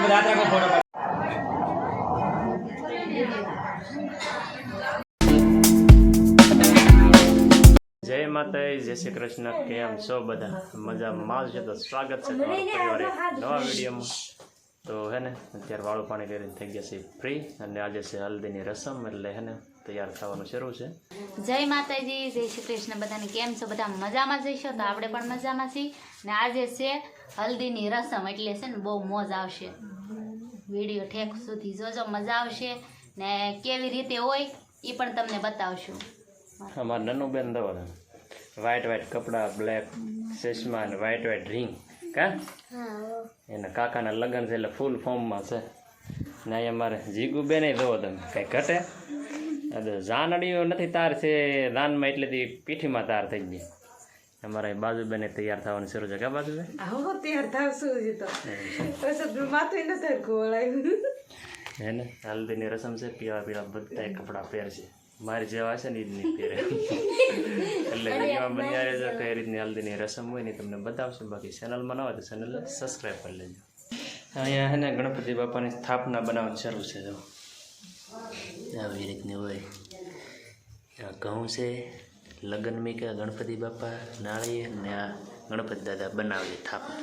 જય માતા, જય શ્રી કૃષ્ણ. કેમ છો બધા? મજામાં છે તો સ્વાગત છે તમારા પરિવારે નવા વિડીયોમાં. તો હે ને અત્યારે વાળું પાણી કરીને થઈ ગયા છે ફ્રી, અને આજે છે હલ્દીની રસમ, એટલે હે ને તૈયાર થવાનું શરૂ છે. જય માતાજી, જય શ્રી કૃષ્ણ. બધાને કેમ છો? બધા મજામાં જઈશો તો આપણે પણ મજામાં છીએ. ને આજે છે હલ્દીની રસમ, એટલે છે ને બહુ મોજ આવશે. વિડીયો ઠેક સુધી જોજો, મજા આવશે. ને કેવી રીતે હોય એ પણ તમને બતાવશું. અમારા નન્નું બેન દો વ્હાઈટ કપડાં, બ્લેક ચશ્મા અને વ્હાઈટ રિંગ કા એના કાકાના લગ્ન છે એટલે ફૂલ ફોર્મમાં છે. ને અહીંયા અમારે જીગુ બેન જોવો તમે, કંઈ ઘટે જાનડીઓ નથી તાર છે દાનમાં, એટલેથી પીઠીમાં તાર થઈ ગઈ. અમારા બાજુ બેને તૈયાર થવાનું શરૂ છે. કા બાજુ બેન હે ને હલ્દીની રસમ છે. પીળા બધા કપડાં પહેરશે, મારી જેવા છે ને એ જ નહીં પહેરે. એટલે વિડીયોમાં બન્યા રહેજો, કઈ રીતની હલ્દીની રસમ હોય ને તમને બતાવશું. બાકી ચેનલમાં ન હોય તો ચેનલ સબસ્ક્રાઈબ કરી લેજો. અહીંયા હે ને ગણપતિ બાપાની સ્થાપના બનાવવાની શરૂ છે. જો આવી રીતની હોય. આ ઘઉં છે, લગ્ન મીકા ગણપતિ બાપા નાળિયેર, ને આ ગણપતિ દાદા બનાવીએ સ્થાપના.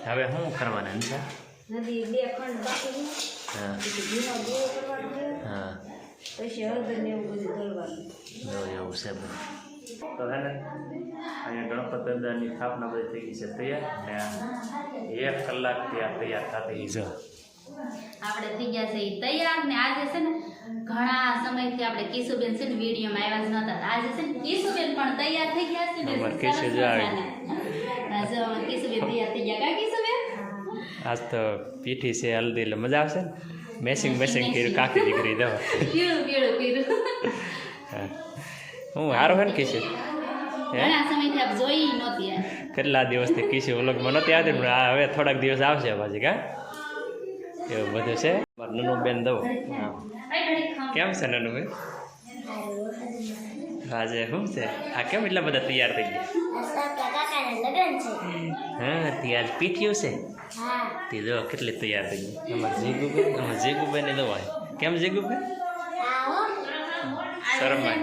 હવે શું કરવાના છે? હા એવું છે બધું. તો હે ને અહીંયા ગણપતિ દાદાની સ્થાપના બધી થઈ ગઈ છે તૈયાર, ને 1 કલાક તૈયાર થતી છે. આપણે થઈ ગયા છે તૈયાર. ને આજે છે ને ઘણા સમયથી આપણે કિશુબેન છે ને વિડીયોમાં આવ્યા જ નહોતા. આજે છે ને કિશુબેન પણ તૈયાર થઈ ગયા છે. કિશુબેન તૈયાર થઈ ગયા. કા કિશુબેન આજ તો પીઠી છે હલ્દી, એટલે મજા આવશે ને. મેસિંગ કર્યું કાકી દીકરી દવા હું સારું હે ને કિશુ. ઘણા સમયથી આપ જોઈ નહોતી. કેટલા દિવસથી કિશુ વ્લોગમાં નહોતી આવતી, પણ હવે થોડાક દિવસ આવશે પાછી. કા એવું બધું છે. નનુ બેન દઉં. કેમ છે નનુ બેન? આજે શું છે આ? કેમ એટલા બધા તૈયાર થઈ ગયા? હા ત્યાં પીઠ્યું છે તે જો કેટલી તૈયાર થઈ ગઈ. અમારે જીગુબેન દો. કેમ જીગુબેન? શરમાય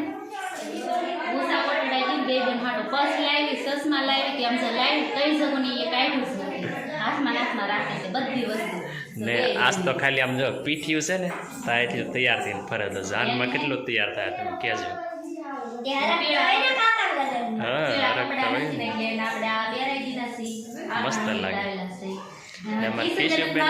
ને આજ તો ખાલી આમ જો પીઠ્યું છે ને તાયથી તૈયાર થઈને ફરે. તો જાનમાં કેટલું તૈયાર થાય તમે કહેજો. હા મસ્ત લાગે. એમાં ટીશ્યુ બેન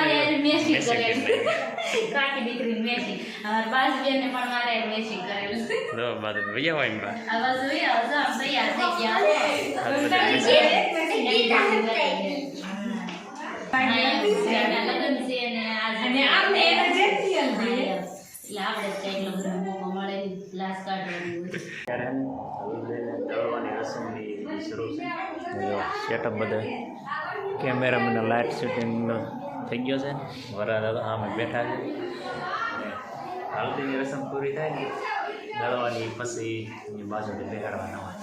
સેટઅપ બધા કેમેરામેન લાઇટ શૂટિંગ થઈ ગયો છે. વરા દાદા આમે બેઠા છે. હલ્દીની રસમ પૂરી થાય ને દળવાની પછી બાજુથી બેહાડવાના હોય.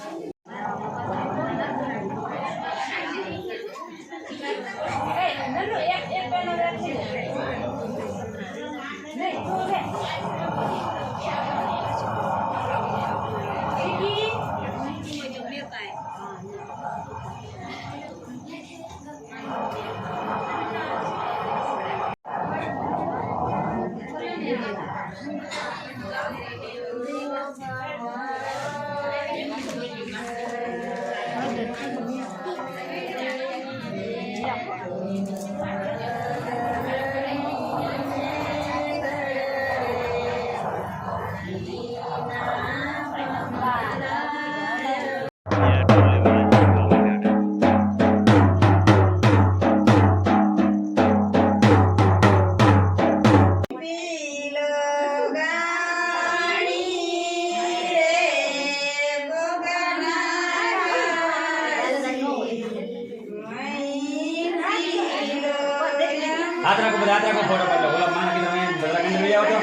हाथ रखो फोटो कर लो बोला मान के તમે જરા કંઈ લઈ આવો તો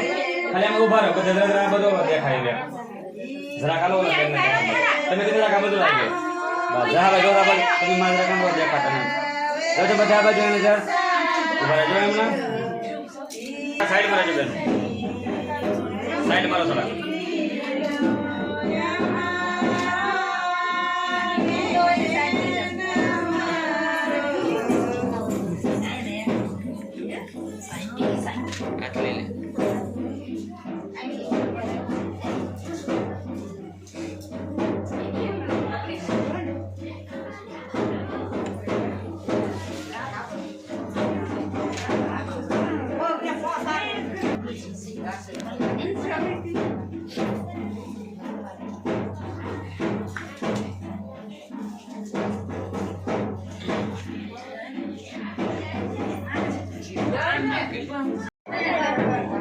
ખાલી આમ ઊભા રહો બધે જરા બધો દેખાય લે જરા કાલો તમે જરા કા બધું આવી બસ જા હવે જોરા પર તમે મારા કામ દેખાતા નહીં જો બધા બાજુ એને સર ઉભા રહેજો એમને સાઈડ માં રહેજો બેન સાઈડ મારો થોડા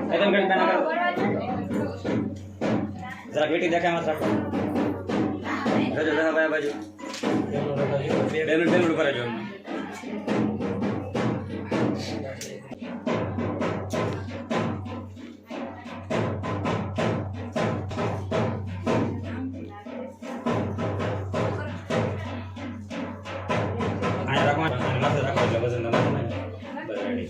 एकदम गणित ना करो जरा बेटी देखा मत रखो जो जरा भाई बाजू बेलून ऊपर जो आया रखो रखो वजन ना बस रेडी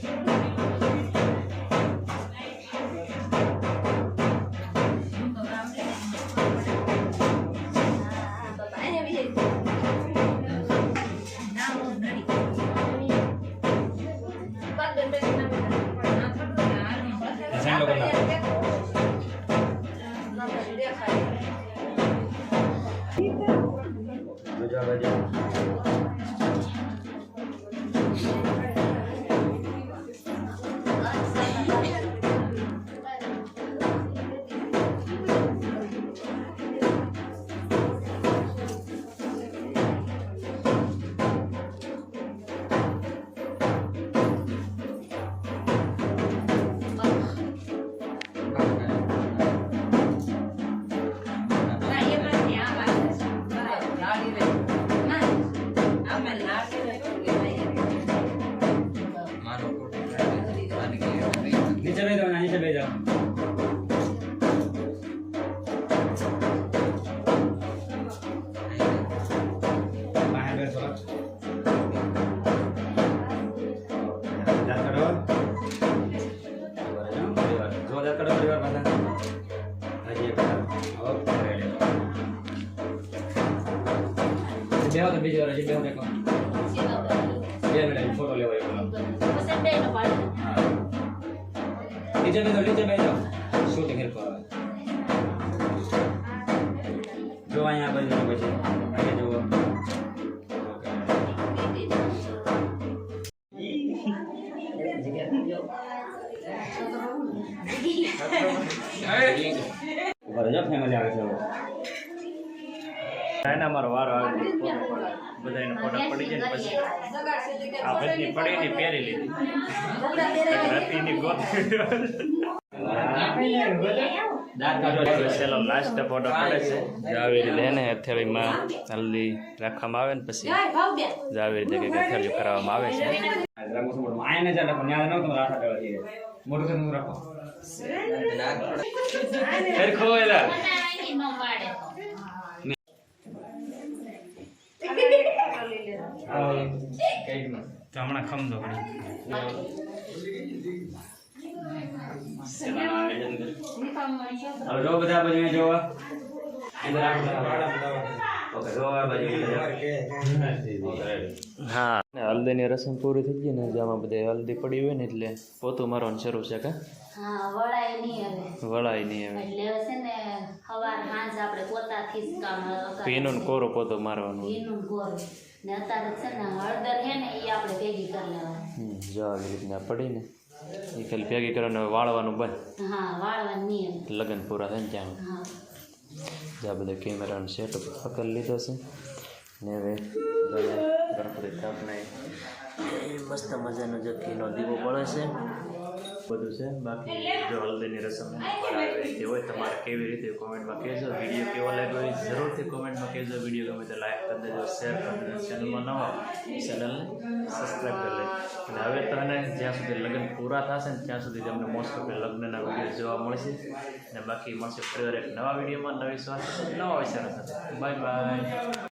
नीचे बैठ जाओ बाहर बैठ थोड़ा जा करो जो जा करो परिवार बता हाजी ओके रेडी बेहो तो बीजे वाला जी बेहो देखो ये मेरा फोटो ले वो नीचे बैठो शूटिंग कर पाओ जो यहाँ पर जो बचे आगे जो ऊपर जो फैमिली आगे चलो ના મારો વારો આવે બધાને ફોટા પડી જાય ને પછી આ બધી પડી ને પહેરી લીધી રાતીની ગોત ચલો લાસ્ટ ફોટો પડે છે જો આવી રીતે એને હથેળીમાં હલ્દી રાખવામાં આવે ને પછી જો આવી રીતે કંઈક હથેળીઓ કરાવવામાં આવે છે આને જ રાખો ન્યા ન તમે રાખા દેવા છે મોટું થઈને રાખો સરખો એલા તો હમણાં ખમદો ઘડી હવે જો બધા બાજુ જોવા અંદર ઓકે જો આ બાજુ હા હલ્દીની રસમ પૂરી થઈ ગઈ ને જેમાં બધે હલ્દી પડી હોય ને એટલે પોતું મારવાનું શરૂ છે કે હા વળાય નહીં હવે વળાય નહીં હવે એટલે છે ને સવાર સાંજ આપણે પોતાથી જ કામ પીનું કોરો પોતો મારવાનું ભીનું ગોળ ને અત્યારે છે ને હળદર છે ને એ આપણે ભેગી કરી લેવાની જો આવી રીતના પડી ને એ ખાલી ભેગી કરીને વાળવાનું બંધ હા વાળવાની નહીં લગ્ન પૂરા થાય ને ત્યાં હા જ્યાં બધા કેમેરાનો સેટઅપ પકડી લીધો છે ને હવે ગણપતિ સ્થાપના મસ્ત મજાનો જે ઘીનો દીવો બળે છે બધું છે બાકી જો હલ્દીની રસમ બરાબર રીતે હોય તમારે કેવી રીતે કોમેન્ટમાં કહેજો વિડીયો કેવો લાગ્યો હોય જરૂરથી કોમેન્ટમાં કહેજો વિડીયો ગમે તો લાઈક કરી દેજો શેર કરી દેજો ચેનલમાં નવા ચેનલને સબસ્ક્રાઈબ કરી લેજો અને હવે તો એને જ્યાં સુધી લગ્ન પૂરા થશે ને ત્યાં સુધી તમને મોસ્ટ ઓફ લગ્નના વિડીયો જોવા મળશે અને બાકી મળશે ફરી એક નવા વિડીયોમાં નવી સ્વાદ નવા વિચારો સાથે બાય બાય